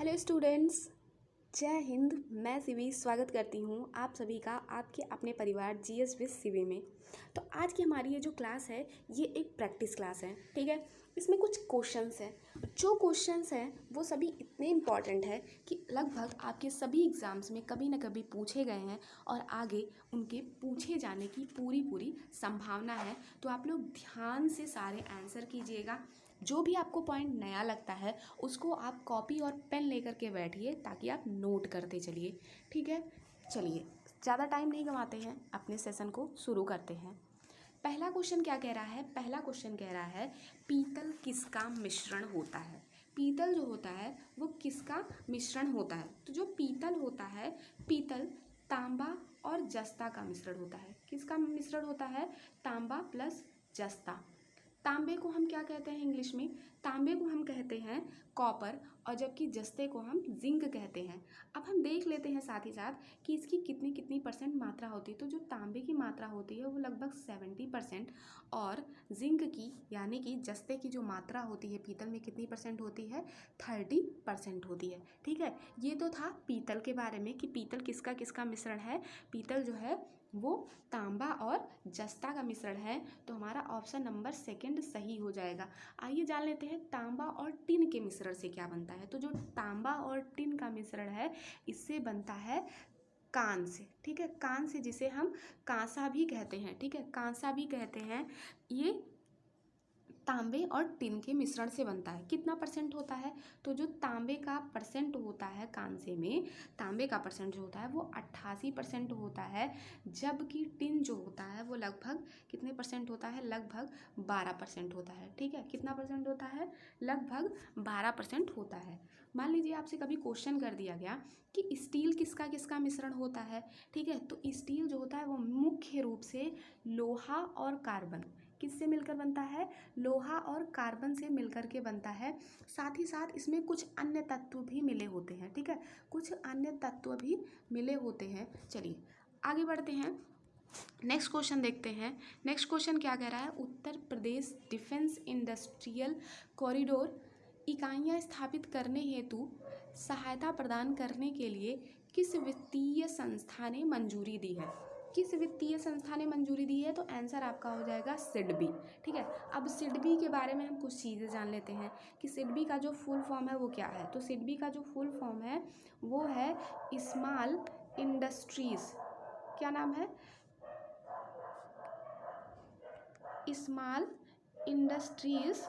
Hello students, जय हिंद। मैं सिवी स्वागत करती हूँ आप सभी का आपके अपने परिवार जीएस विद सिवी में। तो आज की हमारी ये जो क्लास है ये एक प्रैक्टिस क्लास है, ठीक है। इसमें कुछ क्वेश्चंस हैं, जो क्वेश्चंस हैं वो सभी इतने इम्पॉर्टेंट है कि लगभग आपके सभी एग्ज़ाम्स में कभी ना कभी पूछे गए हैं और आगे उनके पूछे जाने की पूरी संभावना है। तो आप लोग ध्यान से सारे आंसर कीजिएगा। जो भी आपको पॉइंट नया लगता है उसको आप कॉपी और पेन लेकर के बैठिए ताकि आप नोट करते चलिए, ठीक है। चलिए ज़्यादा टाइम नहीं गंवाते हैं, अपने सेशन को शुरू करते हैं। पहला क्वेश्चन क्या कह रहा है? पहला क्वेश्चन कह रहा है पीतल किसका मिश्रण होता है। पीतल जो होता है वो किसका मिश्रण होता है? तो जो पीतल होता है, पीतल तांबा और जस्ता का मिश्रण होता है। किसका मिश्रण होता है? तांबा प्लस जस्ता। तांबे को हम क्या कहते हैं इंग्लिश में? तांबे को हम कहते हैं कॉपर, और जबकि जस्ते को हम जिंक कहते हैं। अब हम देख लेते हैं साथ ही साथ कि इसकी कितनी कितनी परसेंट मात्रा होती है। तो जो तांबे की मात्रा होती है वो लगभग 70%, और जिंक की यानी कि जस्ते की जो मात्रा होती है पीतल में कितनी परसेंट होती है? 30% होती है, ठीक है। ये तो था पीतल के बारे में कि पीतल किसका किसका मिश्रण है। पीतल जो है वो तांबा और जस्ता का मिश्रण है, तो हमारा ऑप्शन नंबर सेकंड सही हो जाएगा। आइए जान लेते हैं तांबा और टिन के मिश्रण से क्या बनता है। तो जो तांबा और टिन का मिश्रण है इससे बनता है कांस्य, ठीक है। कांस्य जिसे हम कांसा भी कहते हैं, ठीक है, कांसा भी कहते हैं। ये तांबे और टिन के मिश्रण से बनता है। कितना परसेंट होता है? तो जो तांबे का परसेंट होता है कांसे में, तांबे का परसेंट जो होता है वो 88% होता है, जबकि टिन जो होता है वो लगभग कितने परसेंट होता है? लगभग 12% होता है, ठीक है। कितना परसेंट होता है? लगभग 12% होता है। मान लीजिए आपसे कभी क्वेश्चन कर दिया गया कि स्टील किसका किसका मिश्रण होता है, ठीक है। तो स्टील जो होता है वो मुख्य रूप से लोहा और कार्बन किससे मिलकर बनता है? लोहा और कार्बन से मिलकर के बनता है। साथ ही साथ इसमें कुछ अन्य तत्व भी मिले होते हैं, ठीक है, कुछ अन्य तत्व भी मिले होते हैं। चलिए आगे बढ़ते हैं, नेक्स्ट क्वेश्चन देखते हैं। नेक्स्ट क्वेश्चन क्या कह रहा है? Uttar Pradesh defence industrial corridor इकाइयाँ स्थापित करने हेतु सहायता प्रदान करने के लिए किस वित्तीय संस्था ने मंजूरी दी है? किस वित्तीय संस्था ने मंजूरी दी है? तो आंसर आपका हो जाएगा सिडबी, ठीक है। अब सिडबी के बारे में हम कुछ चीज़ें जान लेते हैं कि सिडबी का जो फुल फॉर्म है वो क्या है। तो सिडबी का जो फुल फॉर्म है वो है स्मॉल इंडस्ट्रीज, क्या नाम है? Small industries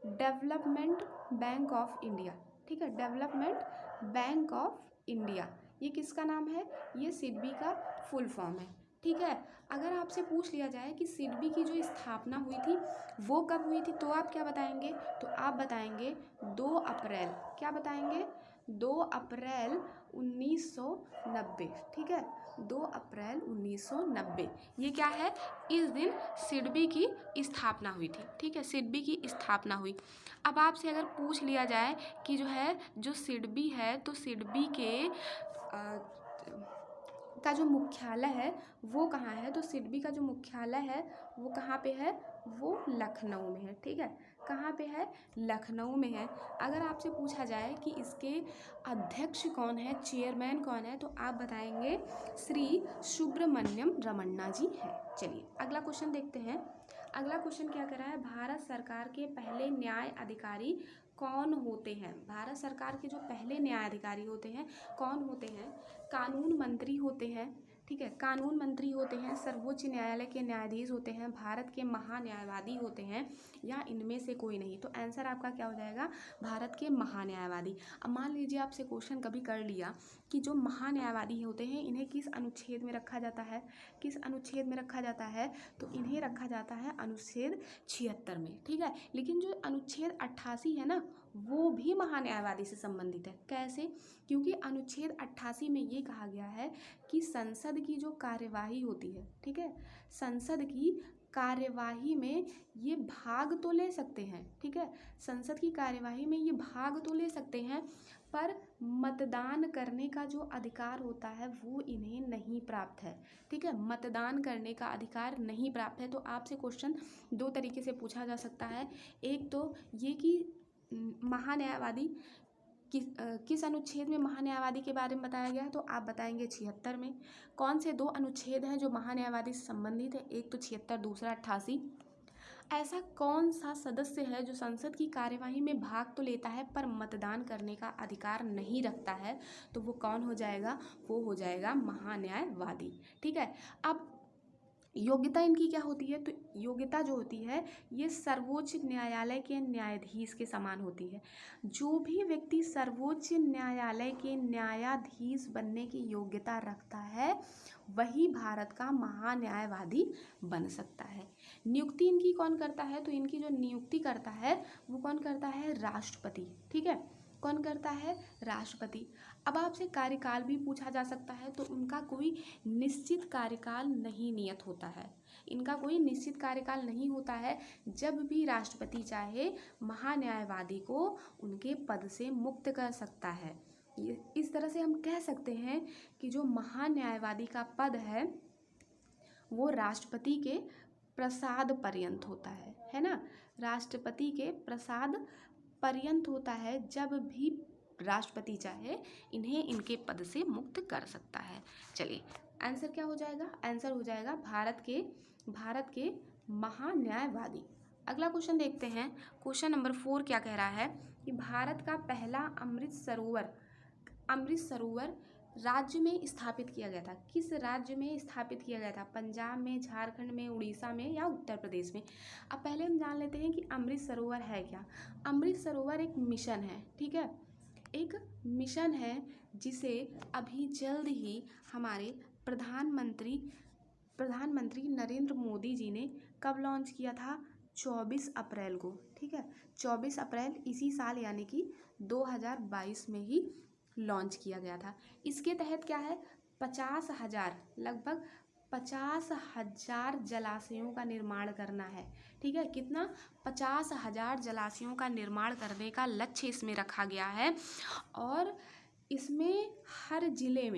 development bank of India, ठीक है, डेवलपमेंट बैंक ऑफ इंडिया। ये किसका नाम है? ये सिडबी का फुल फॉर्म है, ठीक है। अगर आपसे पूछ लिया जाए कि सिडबी की जो स्थापना हुई थी वो कब हुई थी, तो आप क्या बताएंगे? तो आप बताएंगे 2 अप्रैल, क्या बताएंगे? 2 अप्रैल 1990, ठीक है, 2 अप्रैल 1990। ये क्या है? इस दिन सिडबी की स्थापना हुई थी, ठीक है, सिडबी की स्थापना हुई। अब आपसे अगर पूछ लिया जाए कि जो है जो सिडबी है तो सिडबी के का जो मुख्यालय है वो कहाँ है? तो सिडबी का जो मुख्यालय है वो कहाँ पे है? वो लखनऊ में है, ठीक है। कहाँ पे है? लखनऊ में है। अगर आपसे पूछा जाए कि इसके अध्यक्ष कौन है, चेयरमैन कौन है, तो आप बताएंगे श्री सुब्रमण्यम रमन्ना जी हैं। चलिए अगला क्वेश्चन देखते हैं। अगला क्वेश्चन क्या कर रहा है? भारत सरकार के पहले न्याय अधिकारी कौन होते हैं? भारत सरकार के जो पहले न्याय अधिकारी होते हैं कौन होते हैं? कानून मंत्री होते हैं, ठीक है, कानून मंत्री होते हैं, सर्वोच्च न्यायालय के न्यायाधीश होते हैं, भारत के महान्यायवादी होते हैं, या इनमें से कोई नहीं। तो आंसर आपका क्या हो जाएगा? भारत के महान्यायवादी। अब मान लीजिए आपसे क्वेश्चन कभी कर लिया कि जो महान्यायवादी होते हैं इन्हें किस अनुच्छेद में रखा जाता है? किस अनुच्छेद में रखा जाता है? तो इन्हें रखा जाता है अनुच्छेद 76 में, ठीक है। लेकिन जो अनुच्छेद 88 है ना वो भी महान्यायवादी से संबंधित है। कैसे? क्योंकि अनुच्छेद 88 में ये कहा गया है कि संसद की जो कार्यवाही होती है, ठीक है, संसद की कार्यवाही में ये भाग तो ले सकते हैं, ठीक है, संसद की कार्यवाही में ये भाग तो ले सकते हैं, पर मतदान करने का जो अधिकार होता है वो इन्हें नहीं प्राप्त है, ठीक है, मतदान करने का अधिकार नहीं प्राप्त है। तो आपसे क्वेश्चन 2 तरीके से पूछा जा सकता है। एक तो ये कि महान्यायवादी किस अनुच्छेद में महान्यायवादी के बारे में बताया गया है? तो आप बताएंगे 76 में। कौन से 2 अनुच्छेद हैं जो महान्यायवादी से संबंधित है? एक तो 76, दूसरा 88। ऐसा कौन सा सदस्य है जो संसद की कार्यवाही में भाग तो लेता है पर मतदान करने का अधिकार नहीं रखता है? तो वो कौन हो जाएगा? वो हो जाएगा महान्यायवादी। ठीक है। अब योग्यता इनकी क्या होती है? तो योग्यता जो होती है ये सर्वोच्च न्यायालय के न्यायाधीश के समान होती है। जो भी व्यक्ति सर्वोच्च न्यायालय के न्यायाधीश बनने की योग्यता रखता है वही भारत का महान्यायवादी बन सकता है। नियुक्ति इनकी कौन करता है? तो इनकी जो नियुक्ति करता है वो कौन करता है? राष्ट्रपति। ठीक है, कौन करता है? राष्ट्रपति। अब आपसे कार्यकाल भी पूछा जा सकता है, तो उनका कोई निश्चित कार्यकाल नहीं नियत होता है। इनका कोई निश्चित कार्यकाल नहीं होता है। जब भी राष्ट्रपति चाहे महान्यायवादी को उनके पद से मुक्त कर सकता है। इस तरह से हम कह सकते हैं कि जो महान्यायवादी का पद है वो राष्ट्रपति के प्रसाद पर्यंत होता है ना। राष्ट्रपति के प्रसाद पर्यंत होता है। जब भी राष्ट्रपति चाहे इन्हें इनके पद से मुक्त कर सकता है। चलिए आंसर क्या हो जाएगा? आंसर हो जाएगा भारत के महान्यायवादी। अगला क्वेश्चन देखते हैं। क्वेश्चन नंबर 4 क्या कह रहा है कि भारत का पहला अमृत सरोवर राज्य में स्थापित किया गया था। किस राज्य में स्थापित किया गया था? पंजाब में, झारखंड में, उड़ीसा में या उत्तर प्रदेश में? अब पहले हम जान लेते हैं कि अमृत सरोवर है क्या। अमृत सरोवर एक मिशन है। ठीक है, एक मिशन है जिसे अभी जल्द ही हमारे प्रधानमंत्री नरेंद्र मोदी जी ने कब लॉन्च किया था? 24 अप्रैल को। ठीक है, 24 अप्रैल इसी साल यानी कि 2022 में ही लॉन्च किया गया था। इसके तहत क्या है? 50,000 लगभग 50,000 जलाशयों का निर्माण करना है। ठीक है, कितना? 50,000 जलाशयों का निर्माण करने का लक्ष्य इसमें रखा गया है। और इसमें हर जिले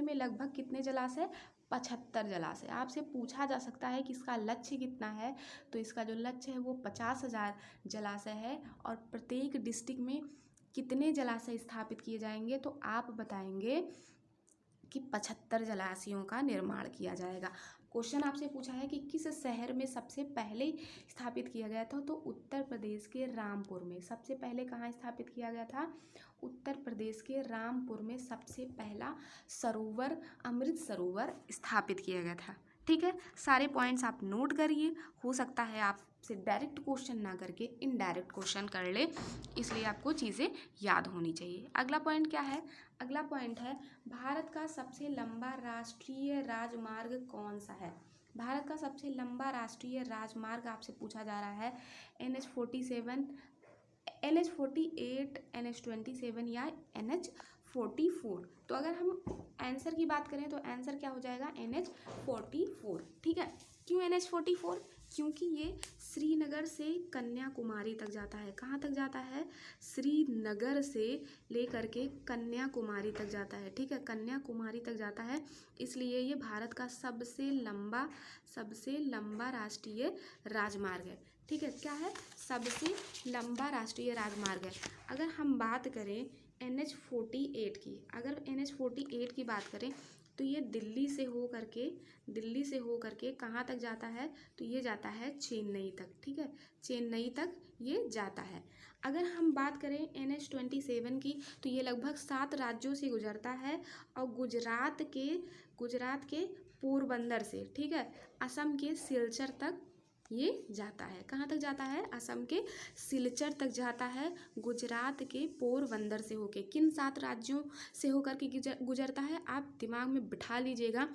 में लगभग कितने जलाशय? 75 जलाशय। आपसे पूछा जा सकता है कि इसका लक्ष्य कितना है? तो इसका जो लक्ष्य है वो 50,000 जलाशय है। और प्रत्येक डिस्ट्रिक्ट में कितने जलाशय स्थापित किए जाएंगे? तो आप बताएंगे कि 75 जलाशयों का निर्माण किया जाएगा। क्वेश्चन आपसे पूछा है कि किस शहर में सबसे पहले स्थापित किया गया था? तो उत्तर प्रदेश के रामपुर में। सबसे पहले कहाँ स्थापित किया गया था? उत्तर प्रदेश के रामपुर में सबसे पहला अमृत सरोवर स्थापित किया गया था। ठीक है, सारे पॉइंट्स आप नोट करिए। हो सकता है आपसे डायरेक्ट क्वेश्चन ना करके इनडायरेक्ट क्वेश्चन कर ले, इसलिए आपको चीज़ें याद होनी चाहिए। अगला पॉइंट क्या है? अगला पॉइंट है भारत का सबसे लंबा राष्ट्रीय राजमार्ग कौन सा है? भारत का सबसे लंबा राष्ट्रीय राजमार्ग आपसे पूछा जा रहा है NH47, NH48, NH27 या NH44। तो अगर हम आंसर की बात करें तो आंसर क्या हो जाएगा? NH44। ठीक है, क्यों NH44? क्योंकि ये श्रीनगर से कन्याकुमारी तक जाता है। कहाँ तक जाता है? श्रीनगर से लेकर के कन्याकुमारी तक जाता है। ठीक है, कन्याकुमारी तक जाता है, इसलिए ये भारत का सबसे लंबा राष्ट्रीय राजमार्ग है। ठीक है, क्या है? सबसे लंबा राष्ट्रीय राजमार्ग है। अगर हम बात करें NH48 की, अगर NH48 की बात करें तो ये दिल्ली से हो करके कहाँ तक जाता है? तो ये जाता है चेन्नई तक। ठीक है, चेन्नई तक ये जाता है। अगर हम बात करें NH27 की तो ये लगभग 7 राज्यों से गुजरता है और गुजरात के पोरबंदर से, ठीक है, असम के सिलचर तक ये जाता है। कहाँ तक जाता है? असम के सिलचर तक जाता है, गुजरात के पोरबंदर से होके। किन 7 राज्यों से होकर के गुजरता है? आप दिमाग में बिठा लीजिएगा।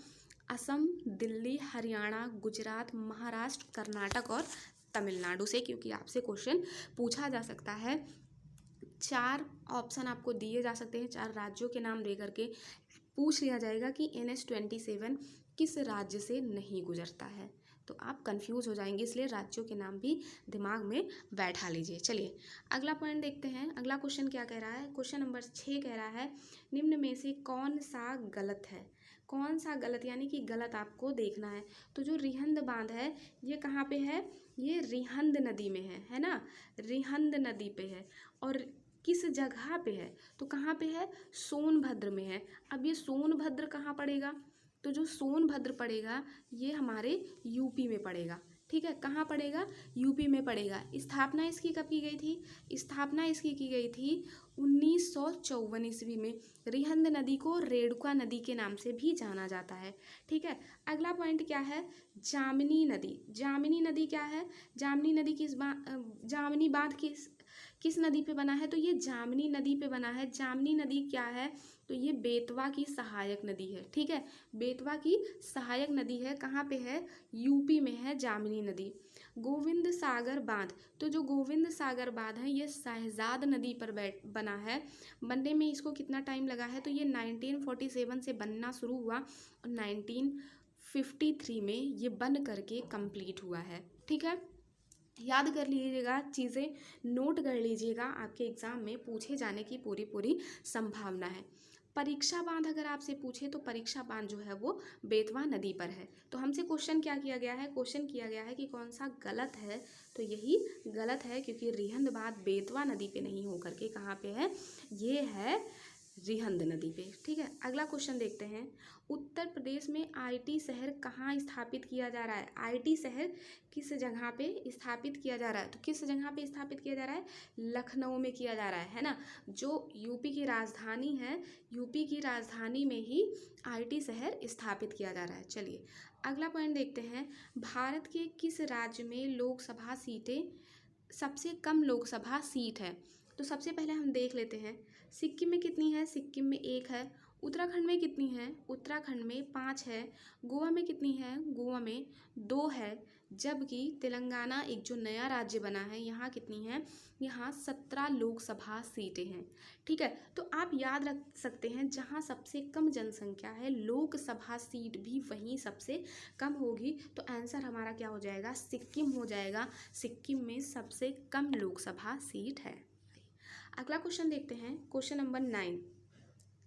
असम, दिल्ली, हरियाणा, गुजरात, महाराष्ट्र, कर्नाटक और तमिलनाडु से, क्योंकि आपसे क्वेश्चन पूछा जा सकता है। 4 ऑप्शन आपको दिए जा सकते हैं, 4 राज्यों के नाम दे करके पूछ लिया जाएगा कि NH27 किस राज्य से नहीं गुजरता है, तो आप कंफ्यूज हो जाएंगे, इसलिए राज्यों के नाम भी दिमाग में बैठा लीजिए। चलिए अगला पॉइंट देखते हैं। अगला क्वेश्चन क्या कह रहा है? क्वेश्चन नंबर 6 कह रहा है निम्न में से कौन सा गलत है? कौन सा गलत, यानी कि गलत आपको देखना है। तो जो रिहंद बांध है ये कहाँ पे है? ये रिहंद नदी में है ना, रिहंद नदी पे है। और किस जगह पे है, तो कहाँ पे है, सोनभद्र में है। अब ये सोनभद्र कहाँ पड़ेगा, तो जो सोनभद्र पड़ेगा ये हमारे यूपी में पड़ेगा। ठीक है, कहाँ पड़ेगा, यूपी में पड़ेगा। स्थापना इसकी कब की गई थी, स्थापना इसकी की गई थी 1954 ईस्वी में। रिहंद नदी को रेणुका नदी के नाम से भी जाना जाता है। ठीक है, अगला पॉइंट क्या है, जामनी नदी। जामनी नदी क्या है, जामनी नदी जामनी बांध किस नदी पे बना है, तो ये जामनी नदी पे बना है। जामनी नदी क्या है, तो ये बेतवा की सहायक नदी है। ठीक है, बेतवा की सहायक नदी है, कहाँ पे है, यूपी में है जामनी नदी। गोविंद सागर बांध, तो जो गोविंद सागर बांध है ये शहजाद नदी पर बना है। बनने में इसको कितना टाइम लगा है, तो ये 1947 से बनना शुरू हुआ और 1953 में ये बन करके कंप्लीट हुआ है। ठीक है, याद कर लीजिएगा, चीज़ें नोट कर लीजिएगा, आपके एग्ज़ाम में पूछे जाने की पूरी संभावना है। परीक्षा बांध अगर आपसे पूछे तो परीक्षा बांध जो है वो बेतवा नदी पर है। तो हमसे क्वेश्चन क्या किया गया है, क्वेश्चन किया गया है कि कौन सा गलत है, तो यही गलत है क्योंकि रिहंद बांध बेतवा नदी पे नहीं होकर के कहाँ पे है, ये है रिहंद नदी पे। ठीक है, अगला क्वेश्चन देखते हैं। उत्तर प्रदेश में आईटी शहर कहाँ स्थापित किया जा रहा है, आईटी शहर किस जगह पे स्थापित किया जा रहा है, तो किस जगह पे स्थापित किया जा रहा है, लखनऊ में किया जा रहा है ना, जो यूपी की राजधानी है, यूपी की राजधानी में ही आईटी शहर स्थापित किया जा रहा है। चलिए अगला पॉइंट देखते हैं। भारत के किस राज्य में लोकसभा सीटें, सबसे कम लोकसभा सीट है, तो सबसे पहले हम देख लेते हैं सिक्किम में कितनी है, सिक्किम में 1 है। उत्तराखंड में कितनी है, उत्तराखंड में 5 है। गोवा में कितनी है, गोवा में 2 है। जबकि तेलंगाना एक जो नया राज्य बना है, यहाँ कितनी है, यहाँ 17 लोकसभा सीटें हैं। ठीक है, तो आप याद रख सकते हैं जहाँ सबसे कम जनसंख्या है लोकसभा सीट भी वहीं सबसे कम होगी। तो आंसर हमारा क्या हो जाएगा, सिक्किम हो जाएगा। सिक्किम में सबसे कम लोकसभा सीट है। अगला क्वेश्चन देखते हैं, क्वेश्चन नंबर 9।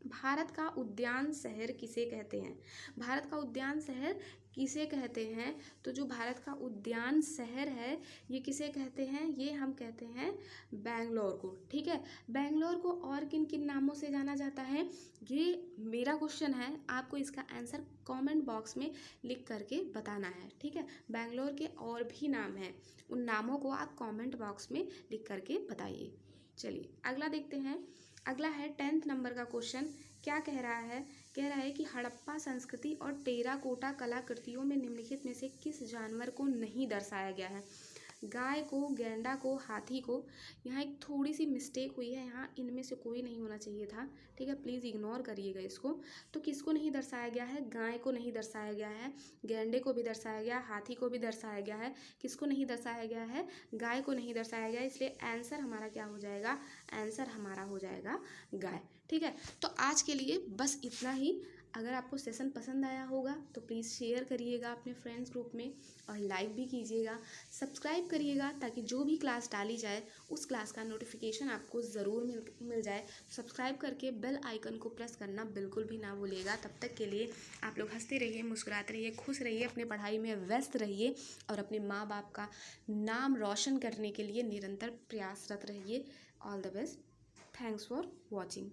भारत का उद्यान शहर किसे कहते हैं, भारत का उद्यान शहर किसे कहते हैं, तो जो भारत का उद्यान शहर है ये किसे कहते हैं, ये हम कहते हैं बेंगलोर को। ठीक है, बेंगलोर को और किन किन नामों से जाना जाता है, ये मेरा क्वेश्चन है, आपको इसका आंसर कमेंट बॉक्स में लिख करके बताना है। ठीक है, बेंगलोर के और भी नाम हैं, उन नामों को आप कमेंट बॉक्स में लिख करके बताइए। चलिए अगला देखते हैं। अगला है 10th नंबर का क्वेश्चन। क्या कह रहा है, कह रहा है कि हड़प्पा संस्कृति और टेराकोटा कलाकृतियों में निम्नलिखित में से किस जानवर को नहीं दर्शाया गया है, गाय को, गैंडा को, हाथी को। यहाँ एक थोड़ी सी मिस्टेक हुई है, यहाँ इनमें से कोई नहीं होना चाहिए था। ठीक है, प्लीज़ इग्नोर करिएगा इसको। तो किसको नहीं दर्शाया गया है, गाय को नहीं दर्शाया गया है, गैंडे को भी दर्शाया गया, हाथी को भी दर्शाया गया है, किसको नहीं दर्शाया गया है, गाय को नहीं दर्शाया गया। इसलिए आंसर हमारा क्या हो जाएगा, आंसर हमारा हो जाएगा गाय। ठीक है, तो आज के लिए बस इतना ही। अगर आपको सेशन पसंद आया होगा तो प्लीज़ शेयर करिएगा अपने फ्रेंड्स ग्रुप में और लाइक भी कीजिएगा, सब्सक्राइब करिएगा ताकि जो भी क्लास डाली जाए उस क्लास का नोटिफिकेशन आपको ज़रूर मिल जाए। सब्सक्राइब करके बेल आइकन को प्रेस करना बिल्कुल भी ना भूलिएगा। तब तक के लिए आप लोग हंसते रहिए, मुस्कुराते रहिए, खुश रहिए, अपनी पढ़ाई में व्यस्त रहिए और अपने माँ बाप का नाम रोशन करने के लिए निरंतर प्रयासरत रहिए। All the best, thanks for watching.